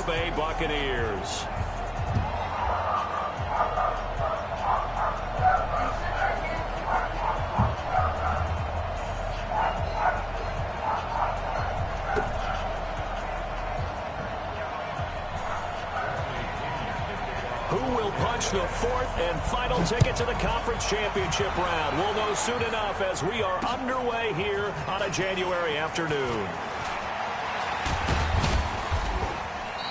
Bay Buccaneers. The fourth and final ticket to the conference championship round. We'll know soon enough as we are underway here on a January afternoon.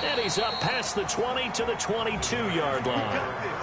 And he's up past the 20 to the 22-yard line.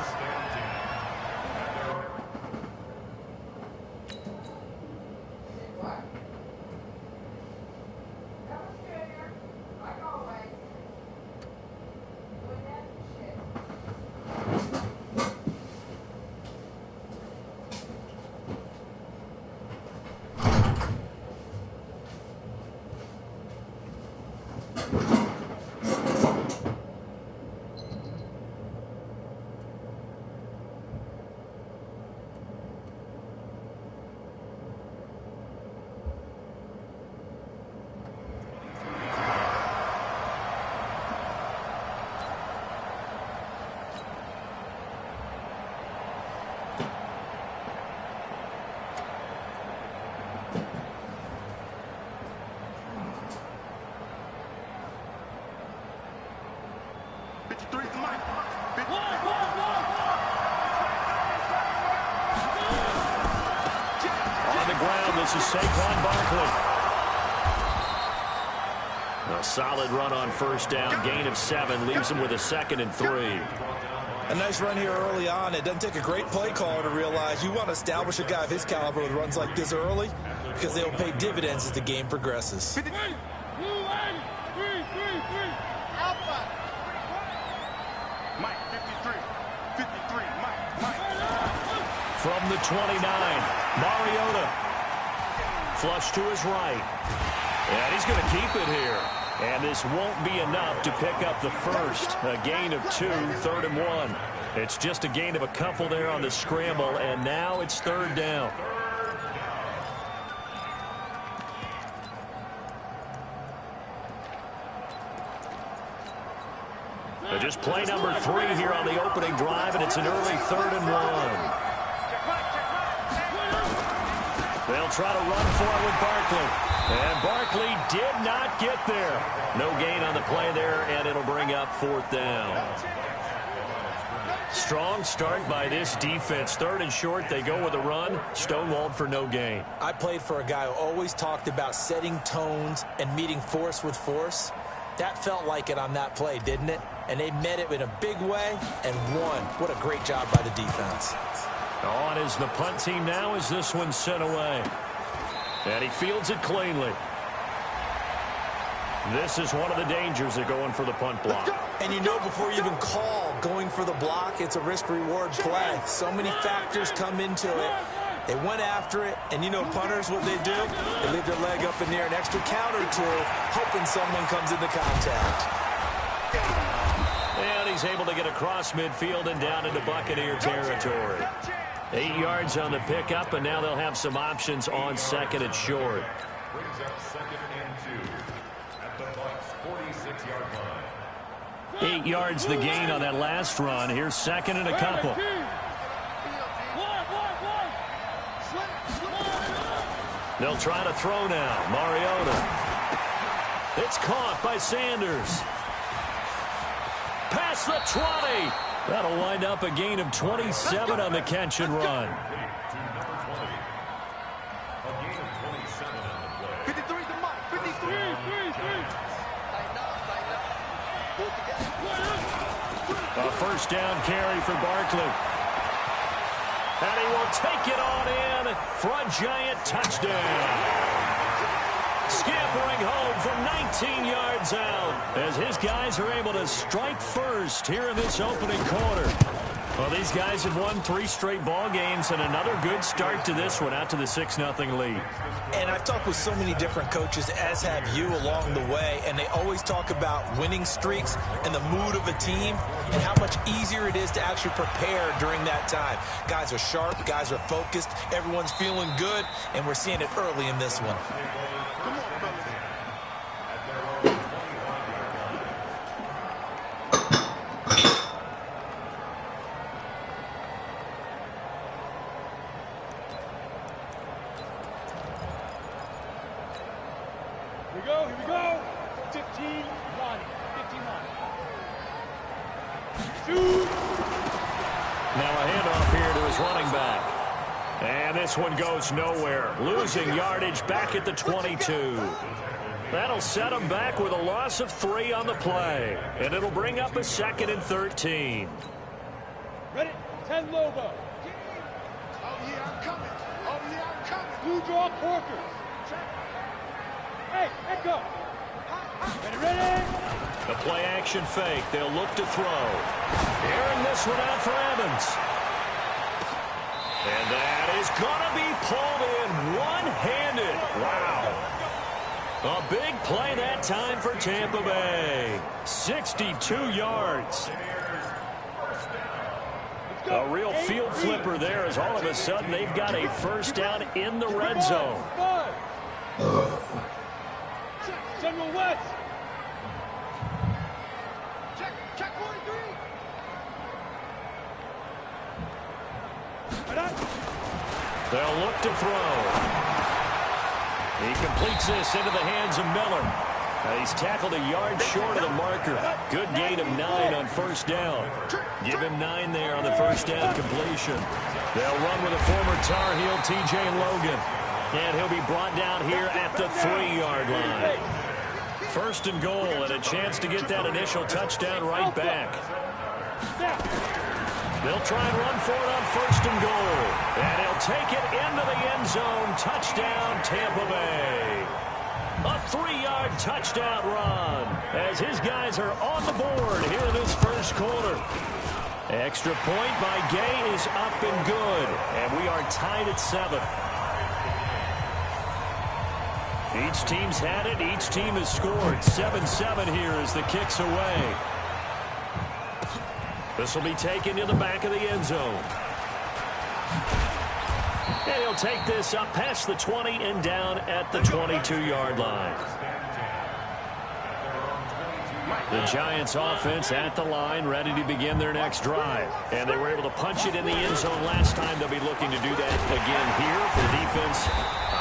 This is Saquon Barkley. A solid run on first down. Gain of 7 leaves him with a 2nd and 3. A nice run here early on. It doesn't take a great play caller to realize you want to establish a guy of his caliber with runs like this early because they'll pay dividends as the game progresses. From the 29, Mariota. Flush to his right. And he's going to keep it here. And this won't be enough to pick up the first. A gain of 2, 3rd and 1. It's just a gain of a couple there on the scramble, and now it's 3rd down. But just play number 3 here on the opening drive, and it's an early 3rd and 1. They'll try to run for it with Barkley. And Barkley did not get there. No gain on the play there, and it'll bring up 4th down. Strong start by this defense. 3rd and short, they go with a run. Stonewalled for no gain. I played for a guy who always talked about setting tones and meeting force with force. That felt like it on that play, didn't it? And they met it in a big way and won. What a great job by the defense. On is the punt team now as this one's sent away. And he fields it cleanly. This is one of the dangers of going for the punt block. And you know before you even call going for the block, it's a risk-reward play. So many factors come into it. They went after it, and you know punters, what they do? They leave their leg up in the air an extra count or two, hoping someone comes into contact. And he's able to get across midfield and down into Buccaneer territory. 8 yards on the pickup, and now they'll have some options on 2nd and short. Brings up 2nd and 2 at the Bucs 46-yard line. 8 yards the gain on that last run. Here's 2nd and a couple. They'll try to throw now. Mariota. It's caught by Sanders. Past the 20. That'll wind up a gain of 27 on the catch and run. A first down carry for Barkley. And he will take it on in for a giant touchdown. Scampering home from 19 yards out as his guys are able to strike first here in this opening quarter. Well, these guys have won 3 straight ball games and another good start to this one out to the 6-0 lead. And I've talked with so many different coaches, as have you, along the way, and they always talk about winning streaks and the mood of a team and how much easier it is to actually prepare during that time. Guys are sharp, guys are focused, everyone's feeling good, and we're seeing it early in this one. Now a handoff here to his running back. And this one goes nowhere. Losing yardage back at the 22. That'll set him back with a loss of 3 on the play. And it'll bring up a 2nd and 13. Ready? 10 Lobo. Oh, yeah, I'm coming. Oh, yeah, I'm coming. Blue draw Corkers. Hey, echo. Ready? The play action fake. They'll look to throw. Airing this one out for Evans. And that is going to be pulled in one-handed. Wow. A big play that time for Tampa Bay. 62 yards. A real field flipper there as all of a sudden they've got a first down in the red zone. General West. Check 43. They'll look to throw. He completes this into the hands of Miller. He's tackled a yard short of the marker. Good gain of 9 on first down. Give him 9 there on the first down completion. They'll run with a former Tar Heel, T.J. Logan. And he'll be brought down here at the 3-yard line. First and goal and a chance to get that initial touchdown right back. They'll try and run for it on first and goal. And he'll take it into the end zone. Touchdown, Tampa Bay. A 3-yard touchdown run as his guys are on the board here in this first quarter. Extra point by Gay is up and good. And we are tied at 7. Each team's had it. Each team has scored. 7-7 here as the kick's away. This will be taken to the back of the end zone. And he'll take this up past the 20 and down at the 22-yard line. The Giants offense at the line, ready to begin their next drive. And they were able to punch it in the end zone last time. They'll be looking to do that again here for defense.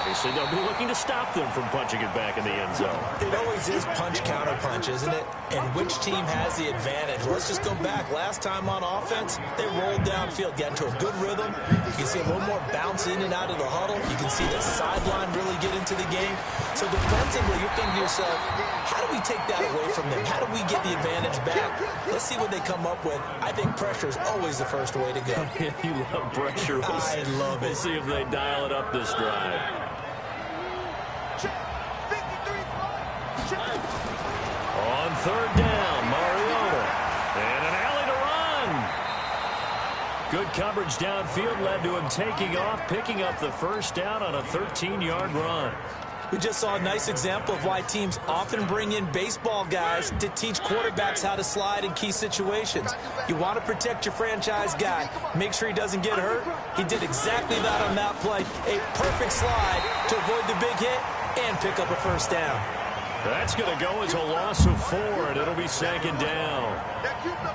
Obviously, they'll be looking to stop them from punching it back in the end zone. It always is punch-counter-punch, isn't it? And which team has the advantage? Let's just go back. Last time on offense, they rolled downfield, got into a good rhythm. You can see a little more bounce in and out of the huddle. You can see the sideline really get into the game. So defensively, you're thinking to yourself, how do we take that away from them? How do we get the advantage back? Let's see what they come up with. I think pressure is always the first way to go. You love pressure. I love it. We'll see if they dial it up this drive. On third down, Mariota. And an alley to run. Good coverage downfield led to him taking off, picking up the first down on a 13-yard run. We just saw a nice example of why teams often bring in baseball guys to teach quarterbacks how to slide in key situations. You want to protect your franchise guy. Make sure he doesn't get hurt. He did exactly that on that play. A perfect slide to avoid the big hit and pick up a first down. That's going to go as a loss of 4, and it'll be second down.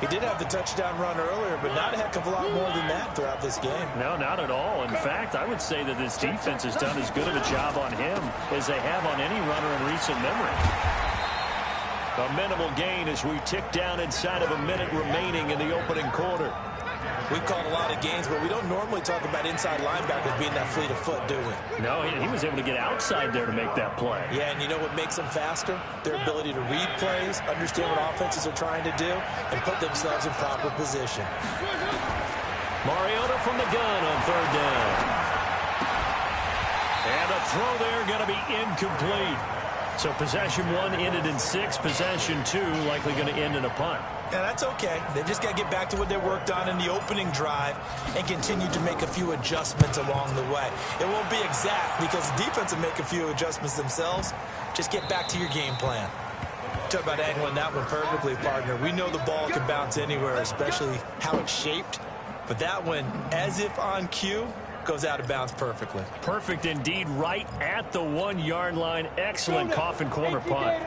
He did have the touchdown run earlier, but not a heck of a lot more than that throughout this game. No, not at all. In fact, I would say that this defense has done as good of a job on him as they have on any runner in recent memory. A minimal gain as we tick down inside of a minute remaining in the opening quarter. We've called a lot of games, but we don't normally talk about inside linebackers being that fleet of foot, do we? No, he was able to get outside there to make that play. Yeah, and you know what makes them faster? Their ability to read plays, understand what offenses are trying to do, and put themselves in proper position. Mariota from the gun on third down. And a throw there going to be incomplete. So possession 1 ended in 6. Possession 2 likely going to end in a punt. Yeah, that's okay. They've just got to get back to what they worked on in the opening drive and continue to make a few adjustments along the way. It won't be exact because the defense will make a few adjustments themselves. Just get back to your game plan. Talk about angling that one perfectly, partner. We know the ball can bounce anywhere, especially how it's shaped. But that one, as if on cue, goes out of bounds perfectly. Perfect indeed, right at the 1-yard line. Excellent coffin corner punt.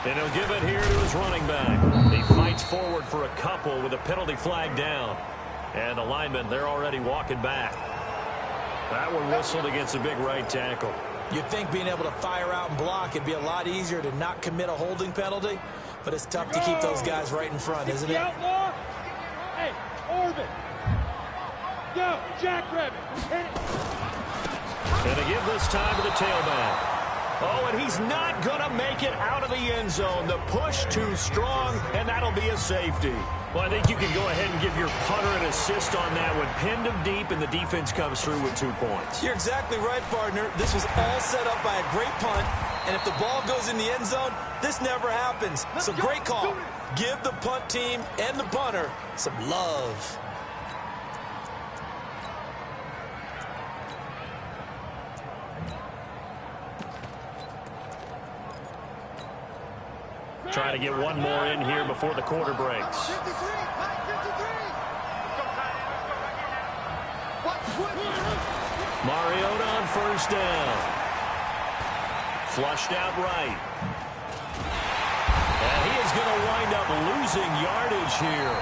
And he'll give it here to his running back. He fights forward for a couple with a penalty flag down. And the linemen, they're already walking back. That one whistled against a big right tackle. You'd think being able to fire out and block, it'd be a lot easier to not commit a holding penalty, but it's tough to keep those guys right in front, isn't it? Outlaw. Hey, Orbit. Go, jackrabbit. And to give this time to the tailback. Oh, and he's not going to make it out of the end zone. The push too strong, and that'll be a safety. Well, I think you can go ahead and give your punter an assist on that one. Pinned him deep, and the defense comes through with 2 points. You're exactly right, partner. This was all set up by a great punt, and if the ball goes in the end zone, this never happens. So great call. Give the punt team and the punter some love. Trying to get one more in here before the quarter breaks. Mariota on first down. Flushed out right. And he is going to wind up losing yardage here,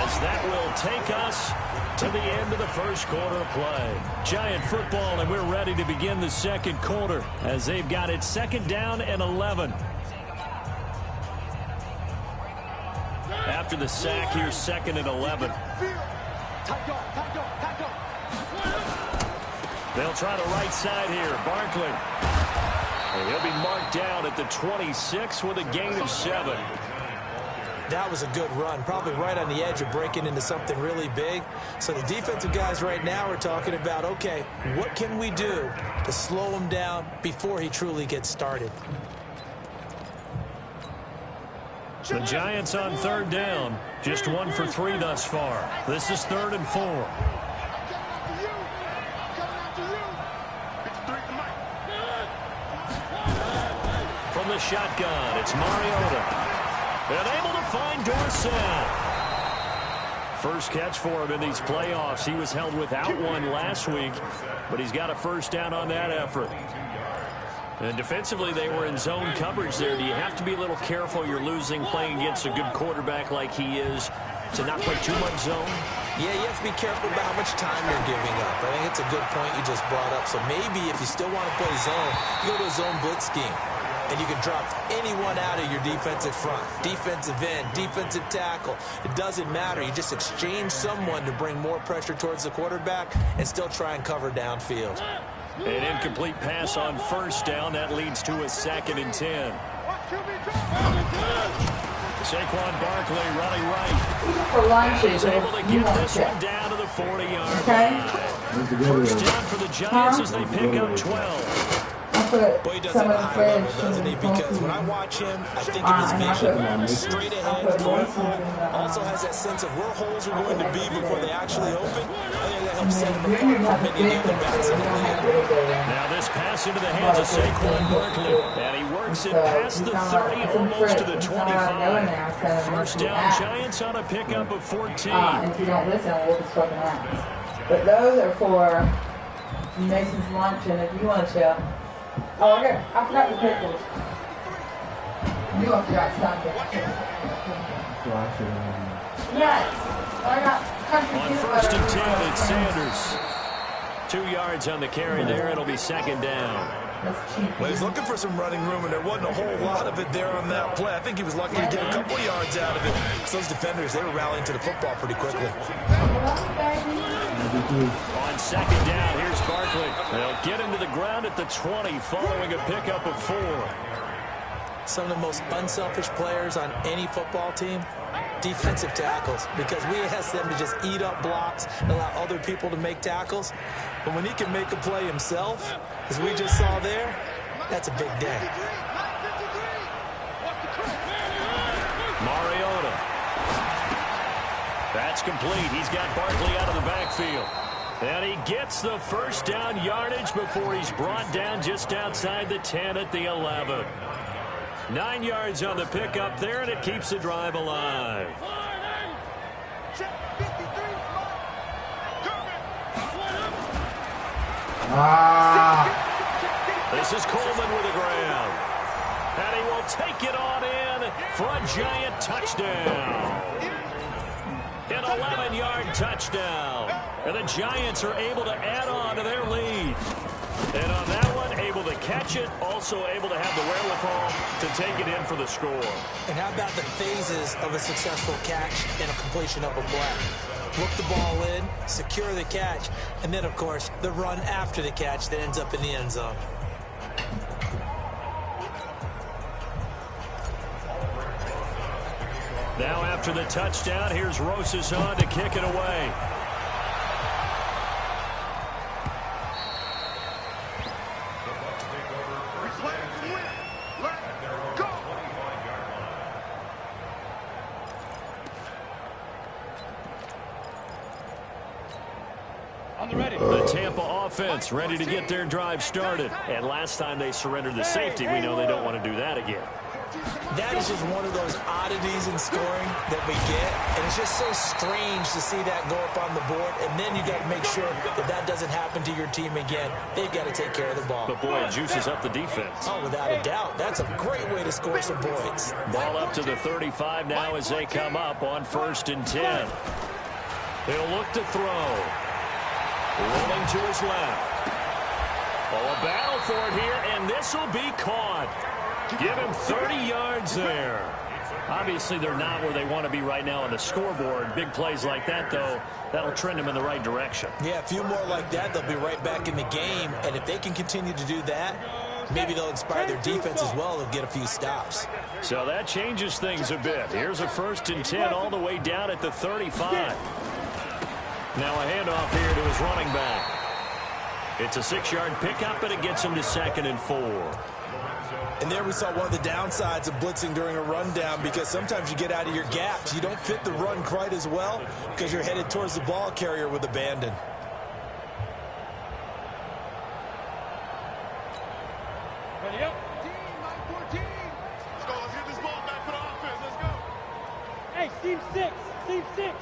as that will take us to the end of the first quarter of play. Giant football, and we're ready to begin the second quarter as they've got it 2nd down and 11. After the sack, here's 2nd and 11. They'll try the right side here. Barkley. And he'll be marked down at the 26 with a gain of 7. That was a good run, probably right on the edge of breaking into something really big. So the defensive guys right now are talking about, okay, what can we do to slow him down before he truly gets started? The Giants on 3rd down. Just 1 for 3 thus far. This is 3rd and 4. From the shotgun, it's Mariota. And able to find Dorsett. First catch for him in these playoffs. He was held without one last week, but he's got a first down on that effort. And defensively, they were in zone coverage there. Do you have to be a little careful? You're losing playing against a good quarterback like he is to not play too much zone? Yeah, you have to be careful about how much time you're giving up. I think it's a good point you just brought up. So maybe if you still want to play zone, you go to a zone blitz scheme. And you can drop anyone out of your defensive front. Defensive end, defensive tackle. It doesn't matter. You just exchange someone to bring more pressure towards the quarterback and still try and cover downfield. An incomplete pass on first down. That leads to a 2nd and 10. Saquon Barkley running right. He's able to get this one down to the 40-yard line. First down for the Giants as they pick up 12. Boy, he does it at a high level, doesn't he? Because when I watch him, I think of his vision. Straight ahead, careful. Also has that sense of where holes are going to be before they actually open. I think that helps set him apart from many of the other backs in the league. Now this pass into the hands of Saquon Barkley. And he works it past the 30, almost to the 25. First down, Giants on a pickup of 14. If you don't listen, we'll just fucking around. But those are for Mason's lunch, and if you want to... Oh, I forgot the pickles. You don't forgot something. Yes. I got country on first and 10, it's Sanders. 2 yards on the carry there. It'll be 2nd down. Well, he's looking for some running room, and there wasn't a whole lot of it there on that play. I think he was lucky to get a couple of yards out of it. Because those defenders, they were rallying to the football pretty quickly. On 2nd down, here's Barkley. They'll get him to the ground at the 20 following a pickup of 4. Some of the most unselfish players on any football team, defensive tackles, because we ask them to just eat up blocks and allow other people to make tackles. But when he can make a play himself, as we just saw there, that's a big day. Mariota. That's complete. He's got Barkley out of the backfield. And he gets the first down yardage before he's brought down just outside the 10 at the 11. 9 yards on the pickup there, and it keeps the drive alive. This is Coleman with the ground. And he will take it on in for a Giant touchdown. An 11-yard touchdown. And the Giants are able to add on to their lead. And on that one, able to catch it, also able to have the wherewithal to take it in for the score. And how about the phases of a successful catch and a completion of a play? Look the ball in, secure the catch, and then, of course, the run after the catch that ends up in the end zone. Now after the touchdown, here's Rosas on to kick it away. The Tampa offense ready to get their drive started. And last time they surrendered the safety, we know they don't want to do that again. That is just one of those oddities in scoring that we get, and it's just so strange to see that go up on the board, and then you got to make sure that that doesn't happen to your team again. They've got to take care of the ball. But, boy, it juices up the defense. Oh, without a doubt. That's a great way to score some points. Ball up to the 35 now as they come up on 1st and 10. He'll look to throw. Rolling to his left. Oh, a battle for it here, and this will be caught. Give him 30 yards there. Obviously, they're not where they want to be right now on the scoreboard. Big plays like that, though, that'll trend them in the right direction. Yeah, a few more like that, they'll be right back in the game. And if they can continue to do that, maybe they'll inspire their defense as well and get a few stops. So that changes things a bit. Here's a 1st and 10 all the way down at the 35. Now a handoff here to his running back. It's a 6-yard pickup, and it gets him to 2nd and 4. And there we saw one of the downsides of blitzing during a rundown, because sometimes you get out of your gaps. You don't fit the run quite as well because you're headed towards the ball carrier with abandon. Ready up. 14. Let's go. Let's get this ball back for the offense. Let's go. Hey, team 6. Team 6.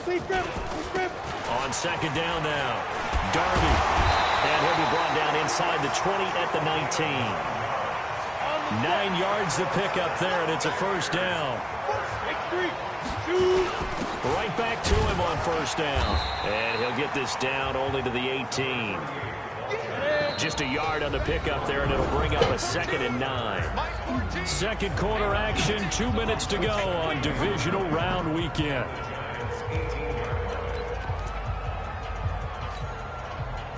Please grab it. On 2nd down now, Darby. And he'll be brought down inside the 20 at the 19. 9 yards to pick up there, and it's a 1st down. 3, 2. Right back to him on 1st down. And he'll get this down only to the 18. Just a yard on the pickup there, and it'll bring up a 2nd and 9. Second quarter action, 2 minutes to go on divisional round weekend.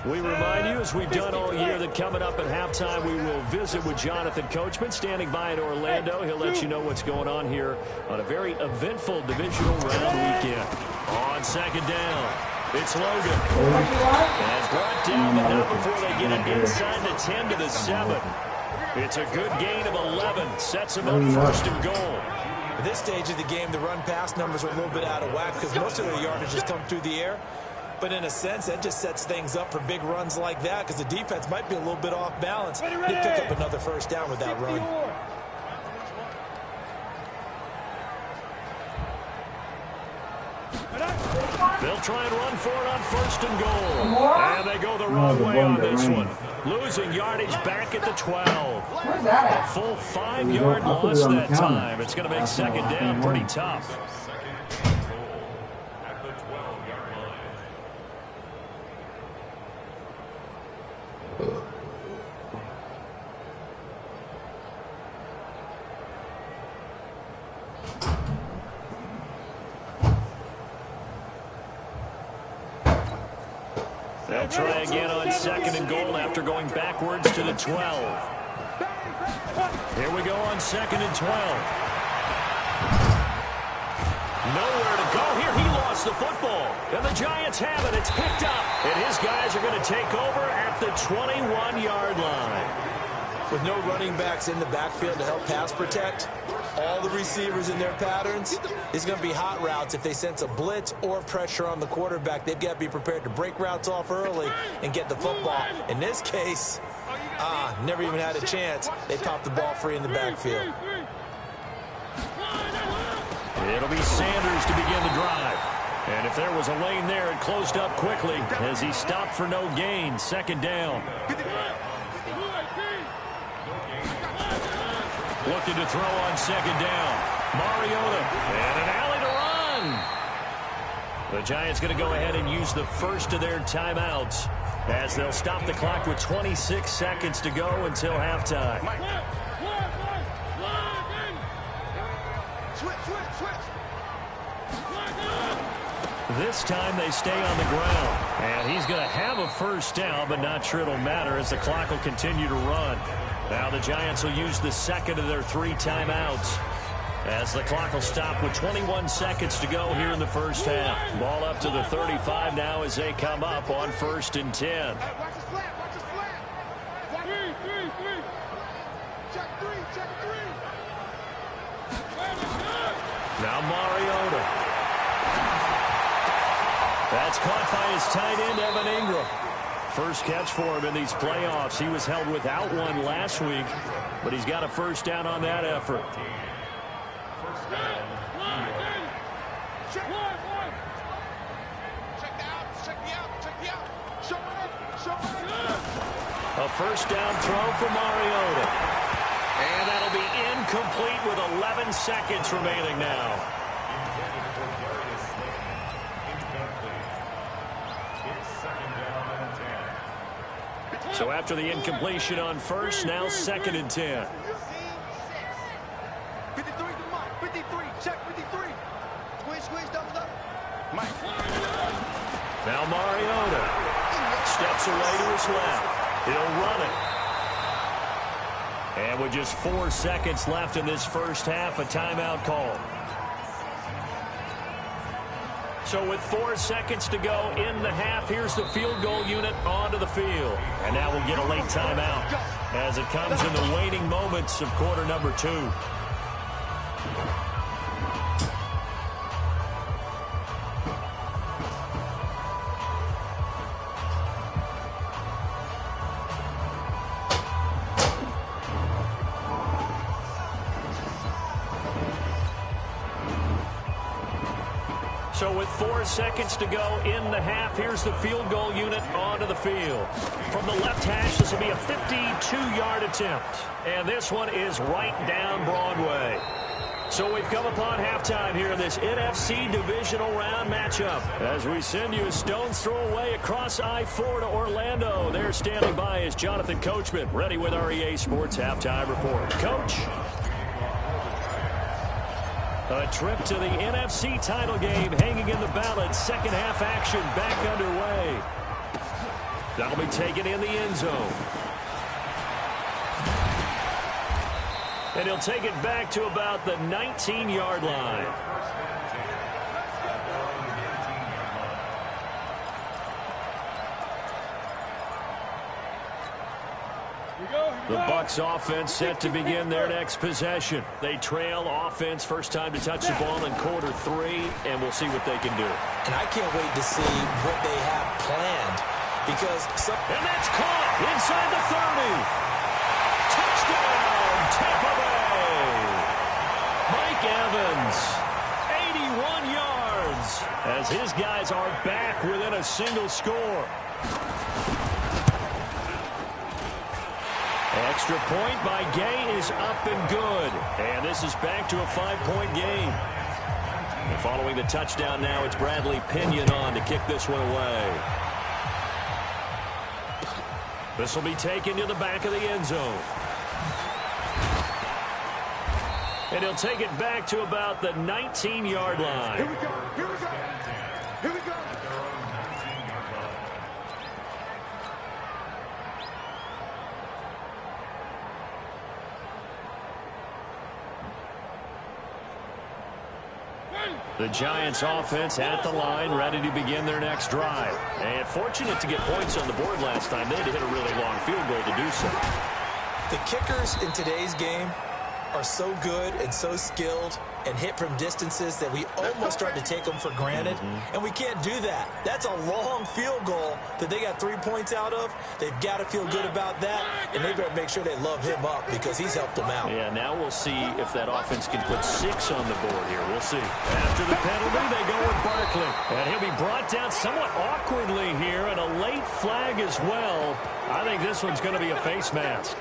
We remind you, as we've done all year, that coming up at halftime, we will visit with Jonathan Coachman, standing by in Orlando. He'll let you know what's going on here on a very eventful divisional round weekend. On 2nd down, it's Logan. And brought down, but not before they get it inside the 10 to the 7. It's a good gain of 11. Sets him up 1st and goal. At this stage of the game, the run-pass numbers are a little bit out of whack because most of their yardage has come through the air. But in a sense, that just sets things up for big runs like that because the defense might be a little bit off balance. They pick up another 1st down with that run. They'll try and run for it on 1st and goal. And they go the wrong way on this one. Losing yardage back at the 12. A full 5-yard loss that time. It's going to make 2nd down pretty tough. They'll try again on 2nd and goal after going backwards to the 12. Here we go on 2nd and 12. Nowhere to go here. He lost the football. And the Giants have it. It's picked up. And his guys are going to take over at the 21-yard line. With no running backs in the backfield to help pass protect, all the receivers in their patterns, it's going to be hot routes. If they sense a blitz or pressure on the quarterback, they've got to be prepared to break routes off early and get the football. In this case, never even had a chance. They popped the ball free in the backfield. It'll be Sanders to begin the drive. And if there was a lane there, it closed up quickly as he stopped for no gain. 2nd down. Looking to throw on 2nd down. Mariota. And an alley to run. The Giants going to go ahead and use the first of their timeouts. as they'll stop the clock with 26 seconds to go until halftime. This time they stay on the ground. And he's going to have a first down, but not sure it'll matter as the clock will continue to run. Now the Giants will use the second of their 3 timeouts as the clock will stop with 21 seconds to go here in the first half. Ball up to the 35 now as they come up on 1st and 10. Watch his flat. Watch his flat. Three. Check three. Now Mariota. That's caught by his tight end, Evan Ingram. First catch for him in these playoffs. He was held without one last week, but he's got a first down on that effort. A first down throw for Mariota. And that'll be incomplete with 11 seconds remaining now. So after the incompletion on first, now 2nd and 10. 53 to Mike. 53. Check 53. Squeeze, double up. Mike. Now Mariota steps away to his left. He'll run it. And with just 4 seconds left in this first half, a timeout call. So with 4 seconds to go in the half, here's the field goal unit onto the field. And now we'll get a late timeout as it comes in the waning moments of quarter number 2. So with 4 seconds to go in the half, here's the field goal unit onto the field. From the left hash, this will be a 52-yard attempt. And this one is right down Broadway. So we've come upon halftime here in this NFC divisional round matchup. As we send you a stone's throw away across I-4 to Orlando. There standing by is Jonathan Coachman, ready with our EA Sports Halftime Report. Coach. A trip to the NFC title game hanging in the balance. Second half action back underway. That'll be taken in the end zone. And he'll take it back to about the 19-yard line. The Bucs offense set to begin their next possession. They trail offense, first time to touch the ball in quarter 3, and we'll see what they can do. And I can't wait to see what they have planned because and that's caught inside the 30. Touchdown, Tampa Bay. Mike Evans, 81 yards, as his guys are back within a single score. Extra point by Gay is up and good. And this is back to a 5-point game. And following the touchdown now, it's Bradley Pinion on to kick this one away. This will be taken to the back of the end zone. And he'll take it back to about the 19-yard line. Here we go. The Giants offense at the line, ready to begin their next drive. And fortunate to get points on the board last time. They had to hit a really long field goal to do so. The kickers in today's game are so good and so skilled and hit from distances that we almost start to take them for granted. And we can't do that. That's a long field goal that they got 3 points out of. They've got to feel good about that, and they better make sure they love him up because he's helped them out. Yeah, now we'll see if that offense can put 6 on the board here. We'll see. After the penalty, they go with Barkley. And he'll be brought down somewhat awkwardly here, and a late flag as well. I think this one's going to be a face mask.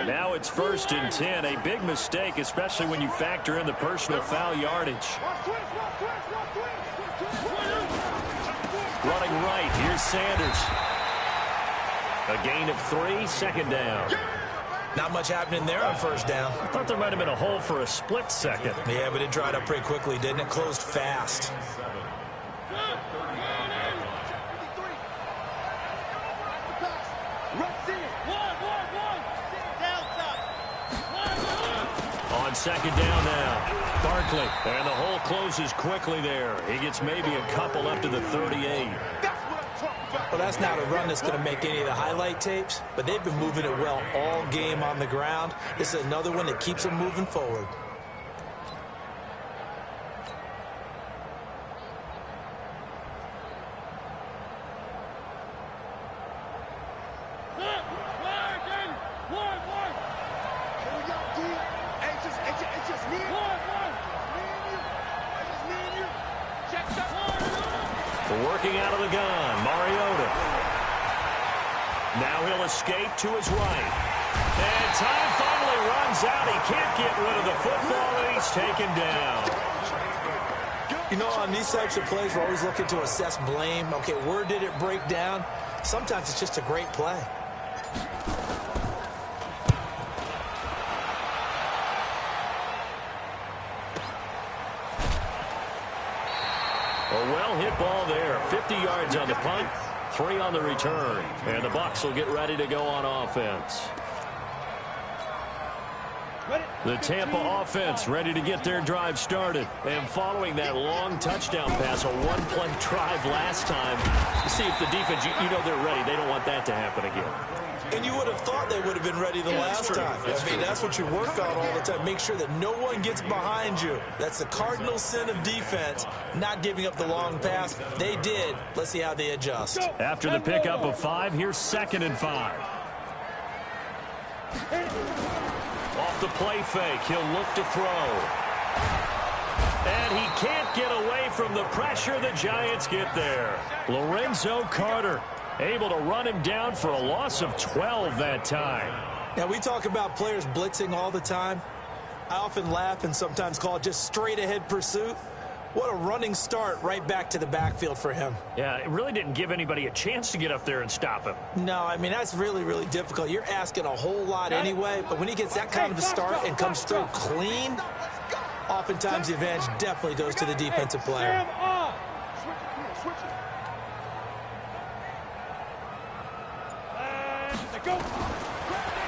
Now it's 1st and 10. A big mistake, especially when you factor in the personal foul yardage. Running right, here's Sanders. A gain of 3, 2nd down. Not much happening there on 1st down. I thought there might have been a hole for a split second. Yeah, but it dried up pretty quickly, didn't it? Closed fast. On 2nd down now, Barkley. And the hole closes quickly there. He gets maybe a couple up to the 38. Well, that's not a run that's going to make any of the highlight tapes, but they've been moving it well all game on the ground. This is another one that keeps them moving forward. Working out of the gun, Mariota. Now he'll escape to his right. And time finally runs out. He can't get rid of the football, and he's taken down. You know, on these types of plays, we're always looking to assess blame. Okay, where did it break down? Sometimes it's just a great play. A well-hit ball there. 50 yards on the punt, 3 on the return. And the Bucs will get ready to go on offense. The Tampa offense ready to get their drive started. And following that long touchdown pass, a one-play drive last time, you see if the defense, you know they're ready. They don't want that to happen again. And you would have thought they would have been ready the last time. I mean, that's what you work on all the time. Make sure that no one gets behind you. That's the cardinal sin of defense, not giving up the long pass. They did. Let's see how they adjust. After the pickup of 5, here's 2nd and 5. Off the play fake, he'll look to throw. And he can't get away from the pressure. The Giants get there. Lorenzo Carter able to run him down for a loss of 12 that time. Now, we talk about players blitzing all the time. I often laugh and sometimes call it just straight-ahead pursuit. What a running start right back to the backfield for him. Yeah, it really didn't give anybody a chance to get up there and stop him. No, I mean, that's really, really difficult. You're asking a whole lot anyway, but when he gets that kind of a start and comes through clean, oftentimes the advantage definitely goes to the defensive player.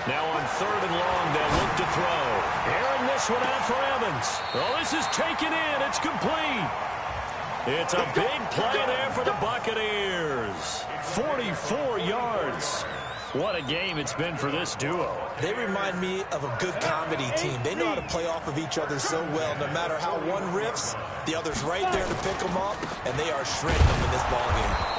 Now on 3rd and long, they'll look to throw. Airing this one out for Evans. Oh, this is taken in. It's complete. It's a big play there for the Buccaneers. 44 yards. What a game it's been for this duo. They remind me of a good comedy team. They know how to play off of each other so well. No matter how one riffs, the other's right there to pick them up, and they are shredding them in this ballgame.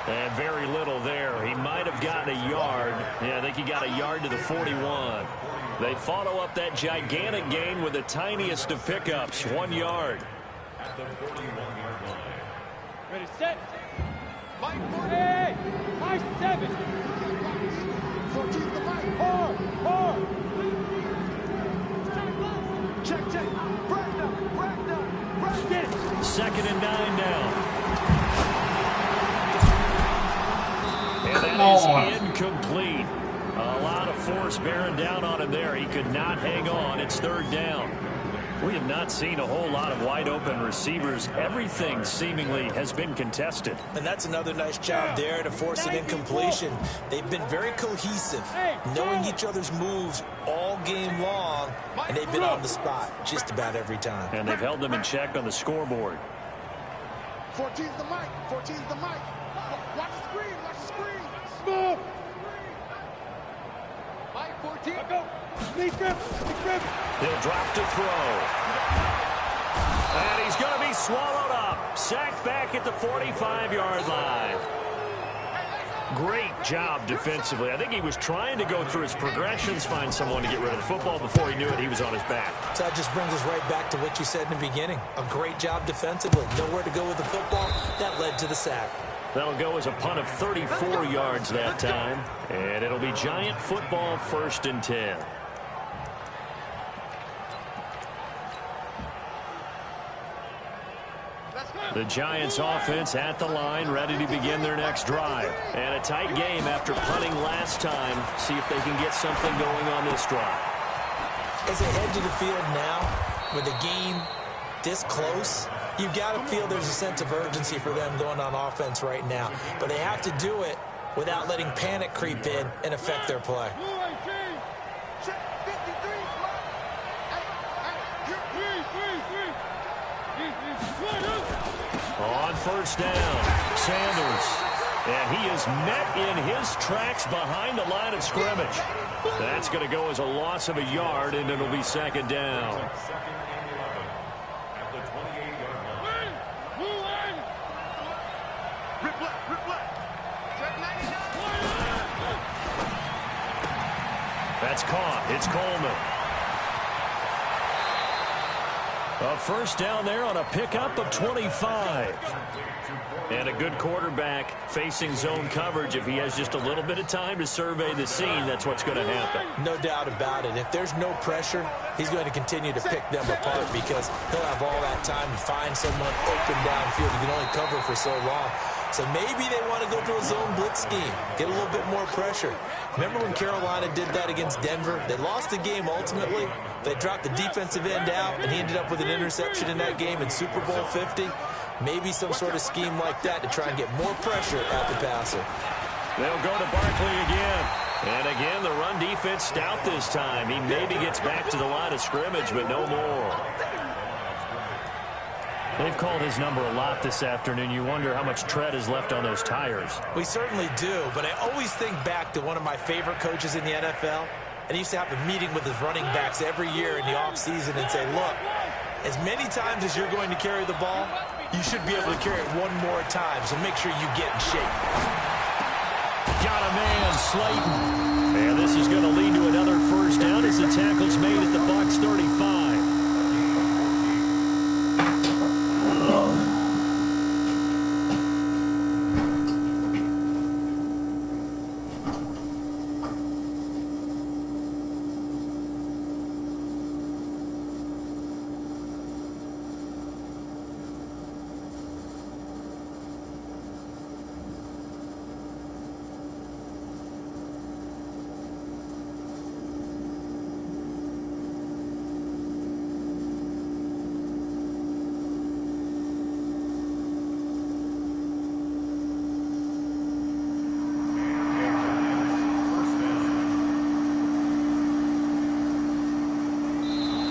And very little there. He might have gotten a yard. Yeah, I think he got a yard to the 41. They follow up that gigantic gain with the tiniest of pickups, 1 yard. At the 41-yard line. Ready, set. Hey, high 7. 14 the mic. Hard. Check. Break down. Get it. 2nd and 9 now. And that is incomplete. A lot of force bearing down on him there. He could not hang on. It's 3rd down. We have not seen a whole lot of wide open receivers. Everything seemingly has been contested. And that's another nice job there to force an incompletion. They've been very cohesive, knowing each other's moves all game long, and they've been on the spot just about every time. And they've held them in check on the scoreboard. 14's the mic. Watch the screen. Move. Mike 14. Go. Sneak grip. He'll drop to throw. And he's going to be swallowed up. Sacked back at the 45-yard line. Great job defensively. I think he was trying to go through his progressions, find someone to get rid of the football. Before he knew it, he was on his back. So that just brings us right back to what you said in the beginning. A great job defensively. Nowhere to go with the football. That led to the sack. That'll go as a punt of 34 yards that time. And it'll be Giant football, 1st and 10. The Giants offense at the line, ready to begin their next drive. And a tight game after punting last time. See if they can get something going on this drive. As they head to the field now, with the game this close, you've got to feel there's a sense of urgency for them going on offense right now. But they have to do it without letting panic creep in and affect their play. On 1st down, Sanders. And he is met in his tracks behind the line of scrimmage. That's going to go as a loss of a yard, and it'll be 2nd down. That's caught. It's Coleman. A 1st down there on a pickup of 25. And a good quarterback facing zone coverage. If he has just a little bit of time to survey the scene, that's what's going to happen. No doubt about it. If there's no pressure, he's going to continue to pick them apart because he'll have all that time to find someone open downfield. He can only cover for so long. So maybe they want to go to a zone blitz scheme, get a little bit more pressure. Remember when Carolina did that against Denver? They lost the game ultimately. They dropped the defensive end out, and he ended up with an interception in that game in Super Bowl 50. Maybe some sort of scheme like that to try and get more pressure at the passer. They'll go to Barkley again. And again, the run defense stout this time. He maybe gets back to the line of scrimmage, but no more. They've called his number a lot this afternoon. You wonder how much tread is left on those tires. We certainly do, but I always think back to one of my favorite coaches in the NFL. And he used to have a meeting with his running backs every year in the offseason and say, look, as many times as you're going to carry the ball, you should be able to carry it one more time, so make sure you get in shape. Got a man, Slayton. And this is going to lead to another 1st down as the tackle's made at the Bucs 35.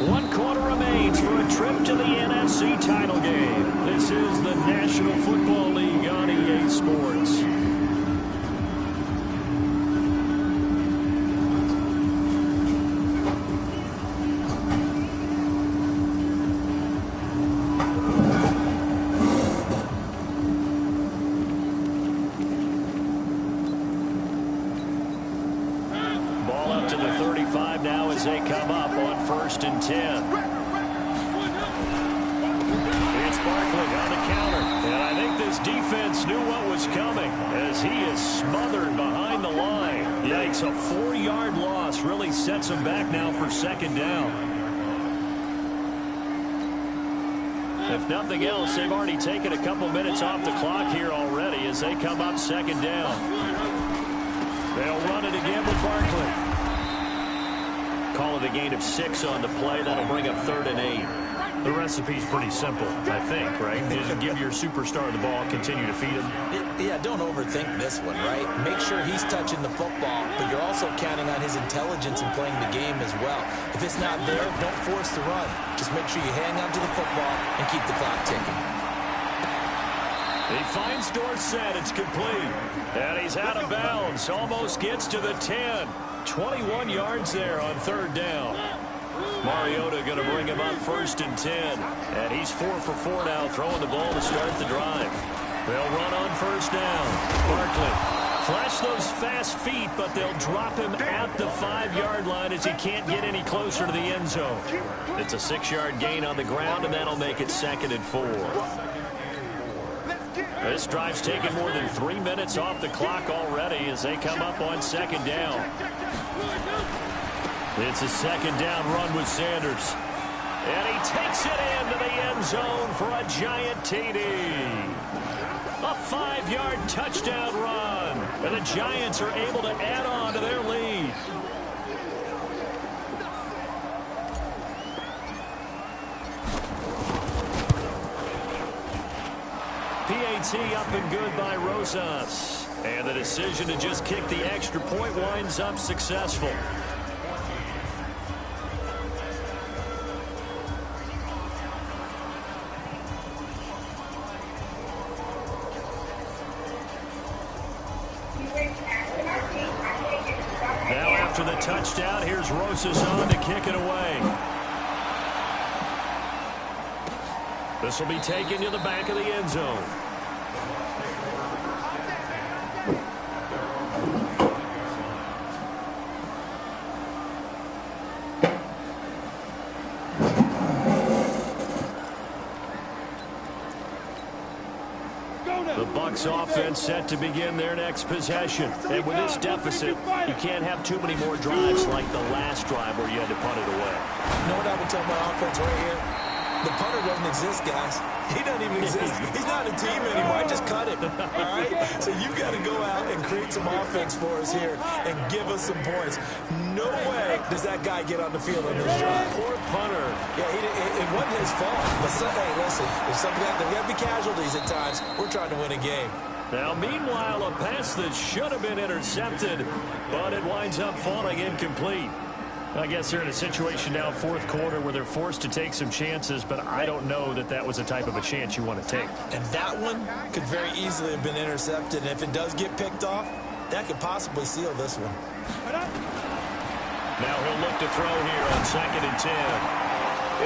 One quarter remains for a trip to the NFC title game. This is the National Football League on EA Sports. Ball up to the 35 now as they come up on 1st and 10. It's Barkley on the counter. And I think this defense knew what was coming as he is smothered behind the line. Yikes, a 4-yard loss really sets him back now for 2nd down. If nothing else, they've already taken a couple minutes off the clock here already as they come up 2nd down. They'll run it again with Barkley. Call it a gain of 6 on the play. That'll bring up 3rd and 8. The recipe's pretty simple, I think, right? Just give your superstar the ball, continue to feed him. Yeah, don't overthink this one, right? Make sure he's touching the football, but you're also counting on his intelligence in playing the game as well. If it's not there, don't force the run. Just make sure you hang on to the football and keep the clock ticking. He finds Dorsett. It's complete. And he's out of bounds. Almost gets to the 10. 21 yards there on 3rd down. Mariota going to bring him up 1st and 10. And he's 4 for 4 now, throwing the ball to start the drive. They'll run on 1st down. Barkley flash those fast feet, but they'll drop him at the 5-yard line as he can't get any closer to the end zone. It's a 6-yard gain on the ground, and that'll make it 2nd and 4. This drive's taken more than 3 minutes off the clock already as they come up on second down. It's a second down run with Sanders. And he takes it into the end zone for a giant TD. A 5-yard touchdown run. And the Giants are able to add on to their lead. PAT up and good by Rosas. And the decision to just kick the extra point winds up successful. Now after the touchdown, here's Rosas on to kick it away. This will be taken to the back of the end zone. The Bucs offense set to begin their next possession. And with this deficit, you can't have too many more drives like the last drive where you had to punt it away. You know what I would tell my offense right here? The punter doesn't exist, guys. He doesn't even exist. He's not a team anymore. I just cut him. All right? So you've got to go out and create some offense for us here and give us some points. No way does that guy get on the field on this drive. Poor punter. Yeah, it wasn't his fault. But hey, listen, there's something out there. We have to be casualties at times. We're trying to win a game. Now, meanwhile, a pass that should have been intercepted, but it winds up falling incomplete. I guess they're in a situation now, fourth quarter, where they're forced to take some chances, but I don't know that that was the type of a chance you want to take. And that one could very easily have been intercepted, and if it does get picked off, that could possibly seal this one. Now he'll look to throw here on 2nd and 10.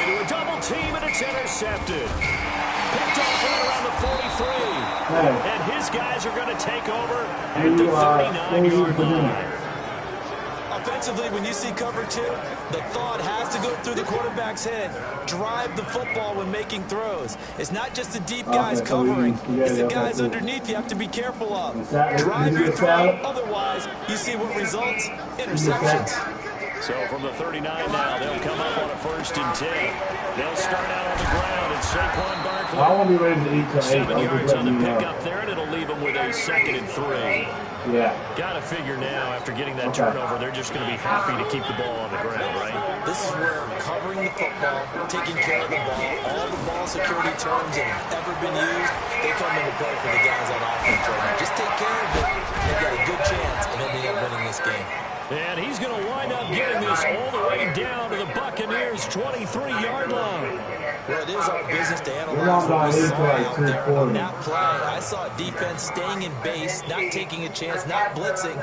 Into a double team, and it's intercepted. Picked off right around the 43. And his guys are going to take over at the 39-yard line. Offensively, when you see cover 2, the thought has to go through the quarterback's head. Drive the football when making throws. It's not just the deep guys covering. It's the guys underneath you have to be careful of. Drive your throw, otherwise you see what results, interceptions. So from the 39 now, they'll come up on a 1st and 10. They'll start out on the ground, and Saquon Barkley. I won't be ready to eat till 8. 7 yards on the pickup there, and it'll leave them with a 2nd and 3. Yeah. Got to figure now, after getting that turnover, they're just going to be happy to keep the ball on the ground, right? This is where covering the football, taking care of the ball, all the ball security terms that have ever been used, they come into play for the guys on offense right now. Just take care of it. They've got a good chance of ending up winning this game. And he's going to wind up getting this all the way down to the Buccaneers' 23-yard line. Well, it is our business to analyze what we saw out there on that play. I saw defense staying in base, not taking a chance, not blitzing,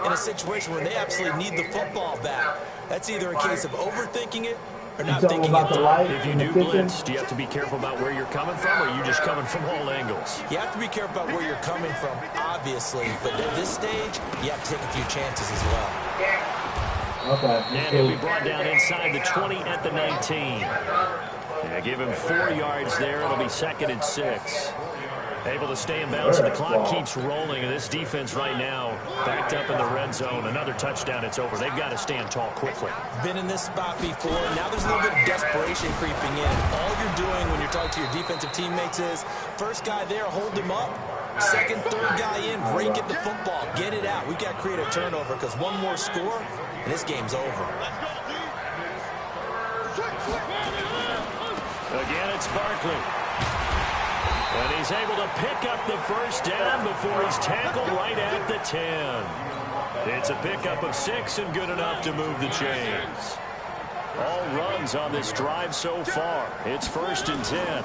in a situation where they absolutely need the football back. That's either a case of overthinking it or not thinking it through. If you do blitz, do you have to be careful about where you're coming from, or are you just coming from all angles? You have to be careful about where you're coming from, obviously, but at this stage, you have to take a few chances as well. Okay. And he'll be brought down inside the 20 at the 19. Yeah, give him 4 yards there. It'll be 2nd and 6. Able to stay in bounds, and the clock keeps rolling. And this defense right now backed up in the red zone. Another touchdown, it's over. They've got to stand tall quickly. Been in this spot before. Now there's a little bit of desperation creeping in. All you're doing when you're talking to your defensive teammates is, first guy there, hold him up. Second, third guy in, break at the football. Get it out. We've got to create a turnover because one more score, and this game's over. Again, it's Barkley. And he's able to pick up the first down before he's tackled right at the 10. It's a pickup of 6 and good enough to move the chains. All runs on this drive so far. It's 1st and 10.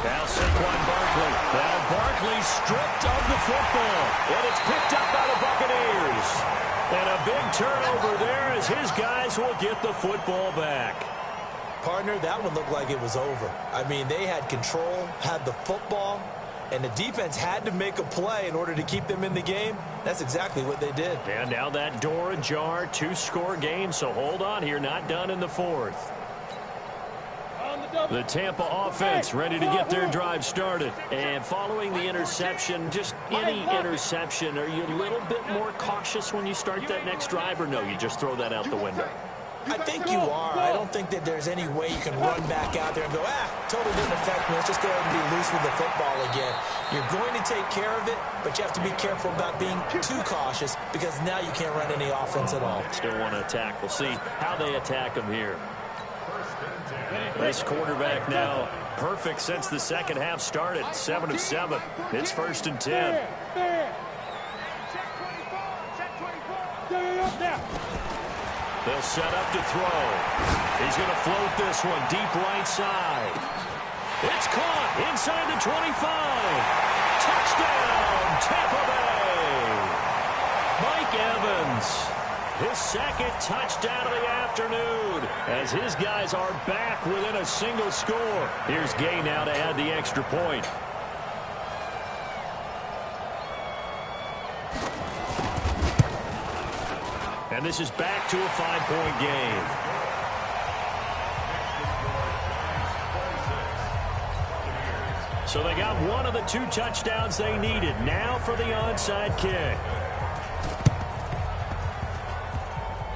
Now Saquon Barkley. Now Barkley stripped of the football. And it's picked up by the Buccaneers. And a big turnover there as his guys will get the football back. Partner, that one looked like it was over. I mean, they had control, had the football, and the defense had to make a play in order to keep them in the game. That's exactly what they did. And now that door ajar, 2-score game, so hold on here, not done in the 4th. On the The Tampa offense ready to get their drive started. And following the interception, just any interception, are you a little bit more cautious when you start that next drive, or no, you just throw that out the window? I think you are. I don't think that there's any way you can run back out there and go, totally didn't affect me. Let's just go ahead and be loose with the football again. You're going to take care of it, but you have to be careful about being too cautious because now you can't run any offense at all. Still want to attack. We'll see how they attack them here. This quarterback now perfect since the second half started. 7 of 7. It's 1st and 10. They'll set up to throw. He's going to float this one deep right side. It's caught inside the 25. Touchdown, Tampa Bay. Mike Evans, his second touchdown of the afternoon, as his guys are back within a single score. Here's Gay now to add the extra point. And this is back to a 5-point game. So they got one of the 2 touchdowns they needed. Now for the onside kick.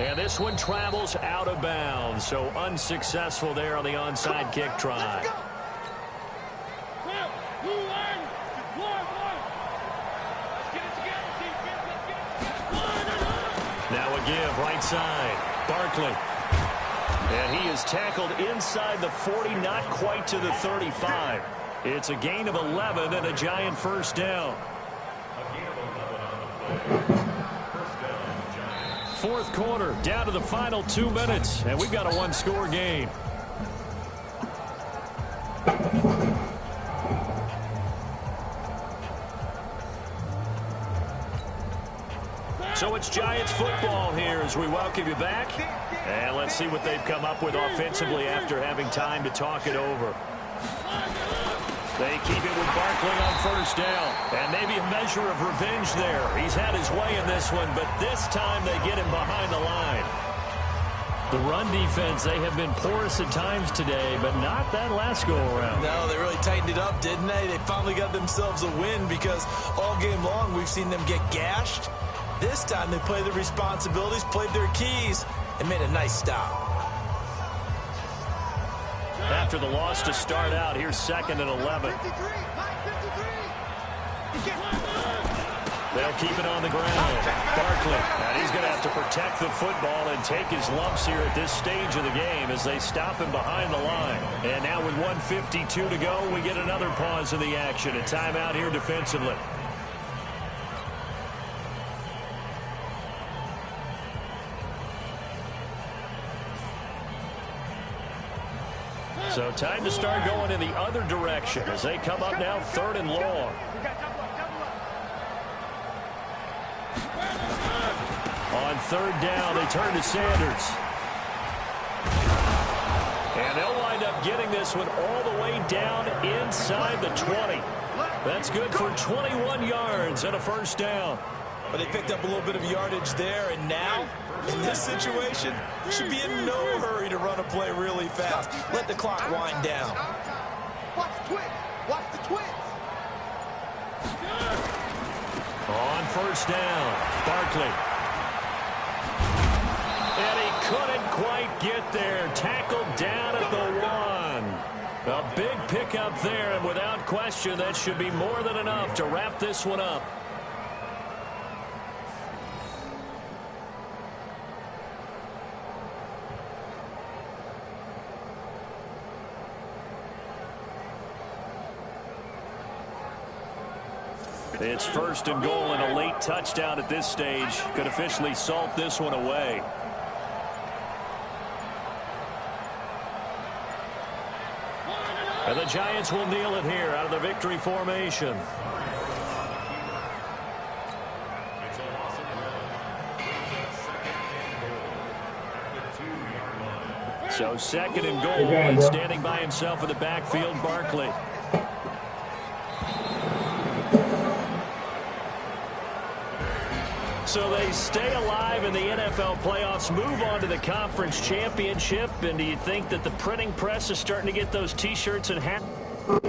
And this one travels out of bounds. So unsuccessful there on the onside kick try. Now a give right side. Barkley. And he is tackled inside the 40, not quite to the 35. It's a gain of 11 and a Giant first down. Fourth quarter, down to the final 2 minutes, and we've got a 1-score game. So it's Giants football here as we welcome you back. And let's see what they've come up with offensively after having time to talk it over. They keep it with Barkley on first down. And maybe a measure of revenge there. He's had his way in this one, but this time they get him behind the line. The run defense, they have been porous at times today, but not that last go-around. No, they really tightened it up, didn't they? They finally got themselves a win because all game long we've seen them get gashed. This time they played their responsibilities, played their keys, and made a nice stop. After the loss to start out, here's 2nd and 11. They'll keep it on the ground. Barkley, and he's going to have to protect the football and take his lumps here at this stage of the game as they stop him behind the line. And now with 1:52 to go, we get another pause in the action. A timeout here defensively. So time to start going in the other direction as they come up now 3rd and long. On 3rd down, they turn to Sanders. And they'll wind up getting this one all the way down inside the 20. That's good for 21 yards and a first down. But they picked up a little bit of yardage there, and now, in this situation, should be in no hurry to run a play really fast. Let the clock wind down. Watch the twins. Watch the twins. On first down, Barkley. And he couldn't quite get there. Tackled down at the 1. A big pickup there, and without question, that should be more than enough to wrap this one up. It's 1st and goal, and a late touchdown at this stage could officially salt this one away. And the Giants will kneel it here out of the victory formation. So 2nd and goal, and standing by himself in the backfield, Barkley. So they they stay alive in the NFL playoffs, move on to the conference championship, and do you think that the printing press is starting to get those T-shirts and hats?